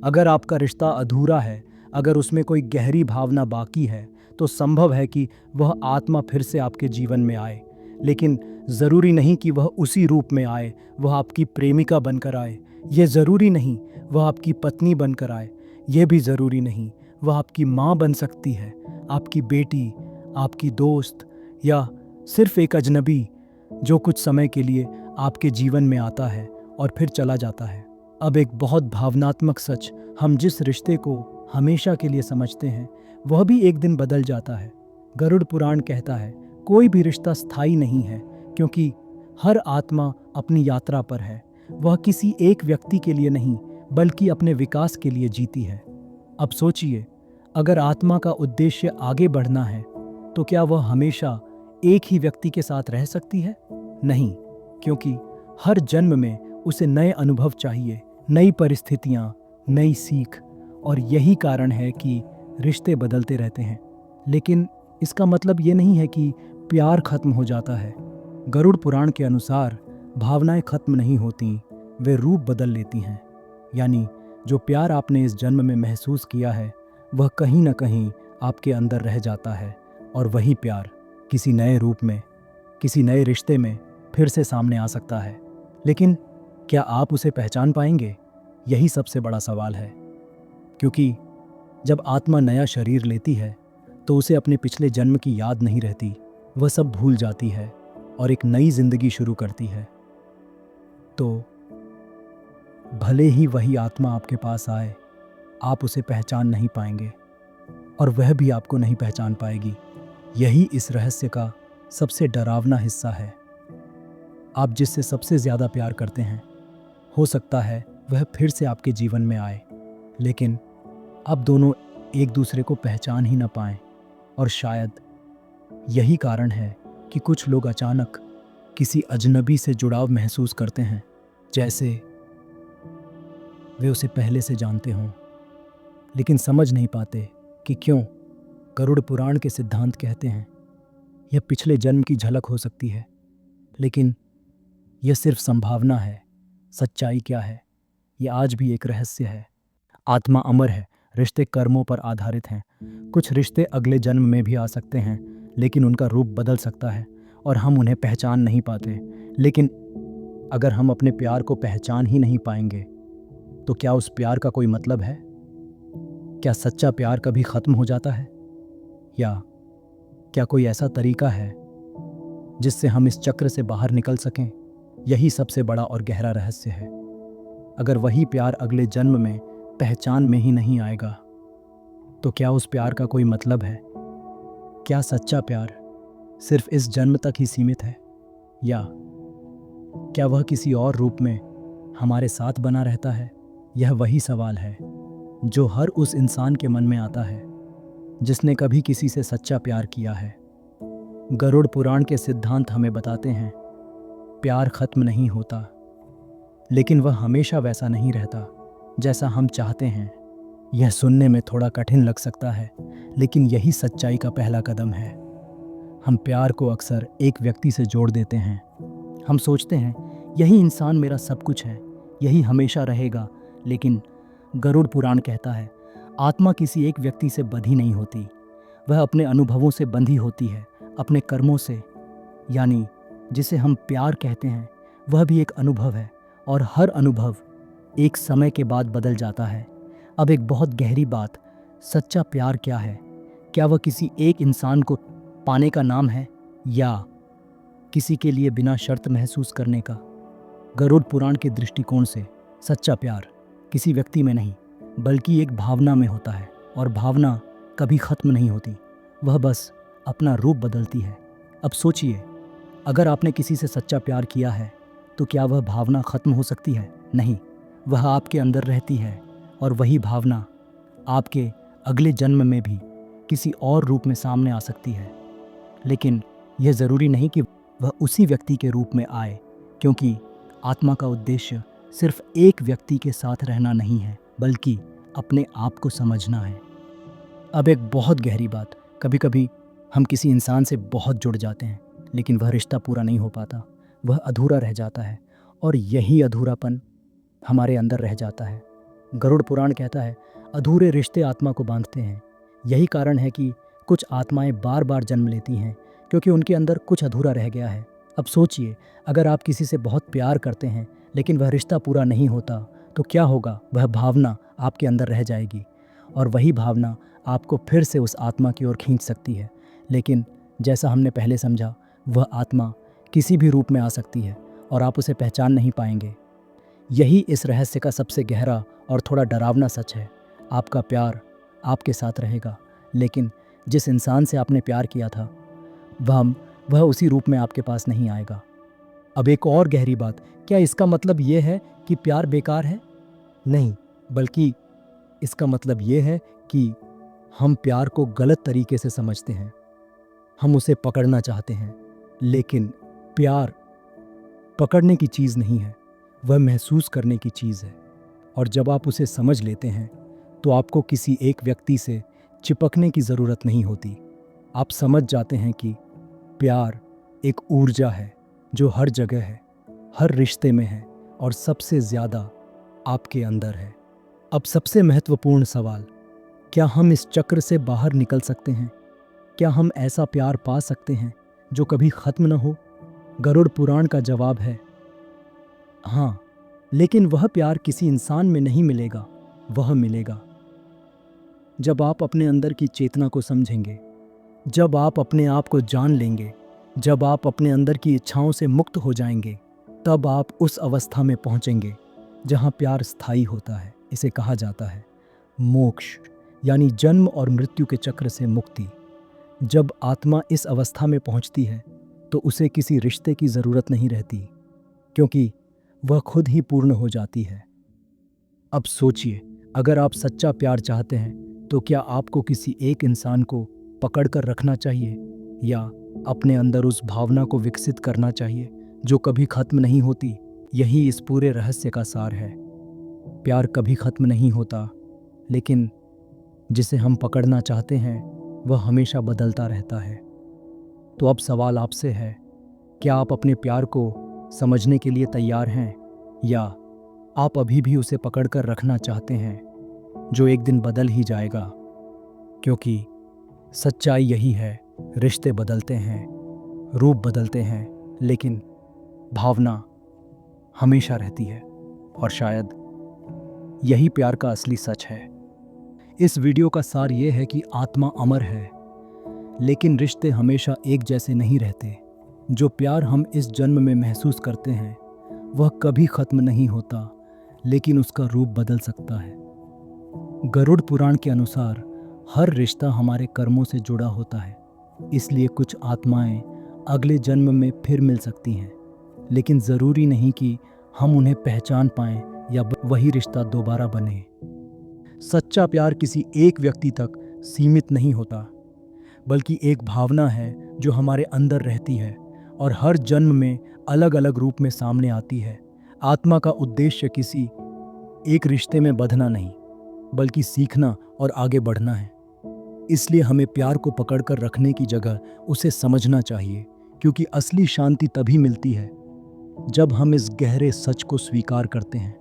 अगर आपका रिश्ता अधूरा है, अगर उसमें कोई गहरी भावना बाकी है, तो संभव है कि वह आत्मा फिर से आपके जीवन में आए। लेकिन ज़रूरी नहीं कि वह उसी रूप में आए। वह आपकी प्रेमिका बनकर आए। ये ज़रूरी नहीं वह आपकी पत्नी बनकर आए। ये भी ज़रूरी नहीं वह आपकी माँ बन सकती है, आपकी बेटी, आपकी दोस्त, या सिर्फ एक अजनबी जो कुछ समय के लिए आपके जीवन में आता है और फिर चला जाता है। अब एक बहुत भावनात्मक सच, हम जिस रिश्ते को हमेशा के लिए समझते हैं वह भी एक दिन बदल जाता है। गरुड़ पुराण कहता है कोई भी रिश्ता स्थायी नहीं है, क्योंकि हर आत्मा अपनी यात्रा पर है। वह किसी एक व्यक्ति के लिए नहीं बल्कि अपने विकास के लिए जीती है। अब सोचिए, अगर आत्मा का उद्देश्य आगे बढ़ना है तो क्या वह हमेशा एक ही व्यक्ति के साथ रह सकती है? नहीं, क्योंकि हर जन्म में उसे नए अनुभव चाहिए, नई परिस्थितियां, नई सीख। और यही कारण है कि रिश्ते बदलते रहते हैं। लेकिन इसका मतलब ये नहीं है कि प्यार खत्म हो जाता है। गरुड़ पुराण के अनुसार भावनाएं खत्म नहीं होती, वे रूप बदल लेती हैं। यानी जो प्यार आपने इस जन्म में महसूस किया है वह कहीं ना कहीं आपके अंदर रह जाता है, और वही प्यार किसी नए रूप में, किसी नए रिश्ते में फिर से सामने आ सकता है। लेकिन क्या आप उसे पहचान पाएंगे? यही सबसे बड़ा सवाल है। क्योंकि जब आत्मा नया शरीर लेती है तो उसे अपने पिछले जन्म की याद नहीं रहती। वह सब भूल जाती है और एक नई जिंदगी शुरू करती है। तो भले ही वही आत्मा आपके पास आए, आप उसे पहचान नहीं पाएंगे और वह भी आपको नहीं पहचान पाएगी। यही इस रहस्य का सबसे डरावना हिस्सा है। आप जिससे सबसे ज़्यादा प्यार करते हैं, हो सकता है वह फिर से आपके जीवन में आए, लेकिन अब दोनों एक दूसरे को पहचान ही न पाएं। और शायद यही कारण है कि कुछ लोग अचानक किसी अजनबी से जुड़ाव महसूस करते हैं, जैसे वे उसे पहले से जानते हों, लेकिन समझ नहीं पाते कि क्यों। गरुड़ पुराण के सिद्धांत कहते हैं यह पिछले जन्म की झलक हो सकती है, लेकिन यह सिर्फ संभावना है। सच्चाई क्या है, यह आज भी एक रहस्य है। आत्मा अमर है, रिश्ते कर्मों पर आधारित हैं। कुछ रिश्ते अगले जन्म में भी आ सकते हैं, लेकिन उनका रूप बदल सकता है और हम उन्हें पहचान नहीं पाते। लेकिन अगर हम अपने प्यार को पहचान ही नहीं पाएंगे तो क्या उस प्यार का कोई मतलब है? क्या सच्चा प्यार कभी खत्म हो जाता है? या क्या कोई ऐसा तरीका है जिससे हम इस चक्र से बाहर निकल सकें? यही सबसे बड़ा और गहरा रहस्य है। अगर वही प्यार अगले जन्म में पहचान में ही नहीं आएगा तो क्या उस प्यार का कोई मतलब है? क्या सच्चा प्यार सिर्फ इस जन्म तक ही सीमित है, या क्या वह किसी और रूप में हमारे साथ बना रहता है? यह वही सवाल है जो हर उस इंसान के मन में आता है जिसने कभी किसी से सच्चा प्यार किया है। गरुड़ पुराण के सिद्धांत हमें बताते हैं प्यार खत्म नहीं होता, लेकिन वह हमेशा वैसा नहीं रहता जैसा हम चाहते हैं। यह सुनने में थोड़ा कठिन लग सकता है, लेकिन यही सच्चाई का पहला कदम है। हम प्यार को अक्सर एक व्यक्ति से जोड़ देते हैं। हम सोचते हैं यही इंसान मेरा सब कुछ है, यही हमेशा रहेगा। लेकिन गरुड़ पुराण कहता है आत्मा किसी एक व्यक्ति से बंधी नहीं होती, वह अपने अनुभवों से बंधी होती है, अपने कर्मों से। यानी जिसे हम प्यार कहते हैं वह भी एक अनुभव है, और हर अनुभव एक समय के बाद बदल जाता है। अब एक बहुत गहरी बात, सच्चा प्यार क्या है? क्या वह किसी एक इंसान को पाने का नाम है, या किसी के लिए बिना शर्त महसूस करने का? गरुड़ पुराण के दृष्टिकोण से सच्चा प्यार किसी व्यक्ति में नहीं बल्कि एक भावना में होता है, और भावना कभी खत्म नहीं होती, वह बस अपना रूप बदलती है। अब सोचिए, अगर आपने किसी से सच्चा प्यार किया है तो क्या वह भावना खत्म हो सकती है? नहीं, वह आपके अंदर रहती है, और वही भावना आपके अगले जन्म में भी किसी और रूप में सामने आ सकती है। लेकिन यह ज़रूरी नहीं कि वह उसी व्यक्ति के रूप में आए, क्योंकि आत्मा का उद्देश्य सिर्फ एक व्यक्ति के साथ रहना नहीं है, बल्कि अपने आप को समझना है। अब एक बहुत गहरी बात, कभी कभी हम किसी इंसान से बहुत जुड़ जाते हैं, लेकिन वह रिश्ता पूरा नहीं हो पाता, वह अधूरा रह जाता है, और यही अधूरापन हमारे अंदर रह जाता है। गरुड़ पुराण कहता है, अधूरे रिश्ते आत्मा को बांधते हैं। यही कारण है कि कुछ आत्माएं बार बार जन्म लेती हैं, क्योंकि उनके अंदर कुछ अधूरा रह गया है। अब सोचिए, अगर आप किसी से बहुत प्यार करते हैं लेकिन वह रिश्ता पूरा नहीं होता तो क्या होगा? वह भावना आपके अंदर रह जाएगी और वही भावना आपको फिर से उस आत्मा की ओर खींच सकती है। लेकिन जैसा हमने पहले समझा, वह आत्मा किसी भी रूप में आ सकती है और आप उसे पहचान नहीं पाएंगे। यही इस रहस्य का सबसे गहरा और थोड़ा डरावना सच है। आपका प्यार आपके साथ रहेगा, लेकिन जिस इंसान से आपने प्यार किया था वह उसी रूप में आपके पास नहीं आएगा। अब एक और गहरी बात, क्या इसका मतलब ये है कि प्यार बेकार है? नहीं, बल्कि इसका मतलब ये है कि हम प्यार को गलत तरीके से समझते हैं। हम उसे पकड़ना चाहते हैं, लेकिन प्यार पकड़ने की चीज़ नहीं है, वह महसूस करने की चीज़ है। और जब आप उसे समझ लेते हैं तो आपको किसी एक व्यक्ति से चिपकने की ज़रूरत नहीं होती। आप समझ जाते हैं कि प्यार एक ऊर्जा है जो हर जगह है, हर रिश्ते में है और सबसे ज़्यादा आपके अंदर है। अब सबसे महत्वपूर्ण सवाल, क्या हम इस चक्र से बाहर निकल सकते हैं? क्या हम ऐसा प्यार पा सकते हैं जो कभी ख़त्म न हो? गरुड़ पुराण का जवाब है हाँ, लेकिन वह प्यार किसी इंसान में नहीं मिलेगा। वह मिलेगा जब आप अपने अंदर की चेतना को समझेंगे, जब आप अपने आप को जान लेंगे, जब आप अपने अंदर की इच्छाओं से मुक्त हो जाएंगे, तब आप उस अवस्था में पहुंचेंगे जहां प्यार स्थायी होता है। इसे कहा जाता है मोक्ष, यानी जन्म और मृत्यु के चक्र से मुक्ति। जब आत्मा इस अवस्था में पहुंचती है तो उसे किसी रिश्ते की ज़रूरत नहीं रहती, क्योंकि वह खुद ही पूर्ण हो जाती है। अब सोचिए, अगर आप सच्चा प्यार चाहते हैं तो क्या आपको किसी एक इंसान को पकड़ कर रखना चाहिए या अपने अंदर उस भावना को विकसित करना चाहिए जो कभी ख़त्म नहीं होती? यही इस पूरे रहस्य का सार है। प्यार कभी ख़त्म नहीं होता, लेकिन जिसे हम पकड़ना चाहते हैं वह हमेशा बदलता रहता है। तो अब सवाल आपसे है, क्या आप अपने प्यार को समझने के लिए तैयार हैं, या आप अभी भी उसे पकड़ कर रखना चाहते हैं जो एक दिन बदल ही जाएगा? क्योंकि सच्चाई यही है, रिश्ते बदलते हैं, रूप बदलते हैं, लेकिन भावना हमेशा रहती है। और शायद यही प्यार का असली सच है। इस वीडियो का सार ये है कि आत्मा अमर है, लेकिन रिश्ते हमेशा एक जैसे नहीं रहते। जो प्यार हम इस जन्म में महसूस करते हैं वह कभी ख़त्म नहीं होता, लेकिन उसका रूप बदल सकता है। गरुड़ पुराण के अनुसार हर रिश्ता हमारे कर्मों से जुड़ा होता है, इसलिए कुछ आत्माएं अगले जन्म में फिर मिल सकती हैं, लेकिन ज़रूरी नहीं कि हम उन्हें पहचान पाएं या वही रिश्ता दोबारा बने। सच्चा प्यार किसी एक व्यक्ति तक सीमित नहीं होता, बल्कि एक भावना है जो हमारे अंदर रहती है और हर जन्म में अलग अलग रूप में सामने आती है। आत्मा का उद्देश्य किसी एक रिश्ते में बंधना नहीं, बल्कि सीखना और आगे बढ़ना है। इसलिए हमें प्यार को पकड़कर रखने की जगह उसे समझना चाहिए, क्योंकि असली शांति तभी मिलती है जब हम इस गहरे सच को स्वीकार करते हैं।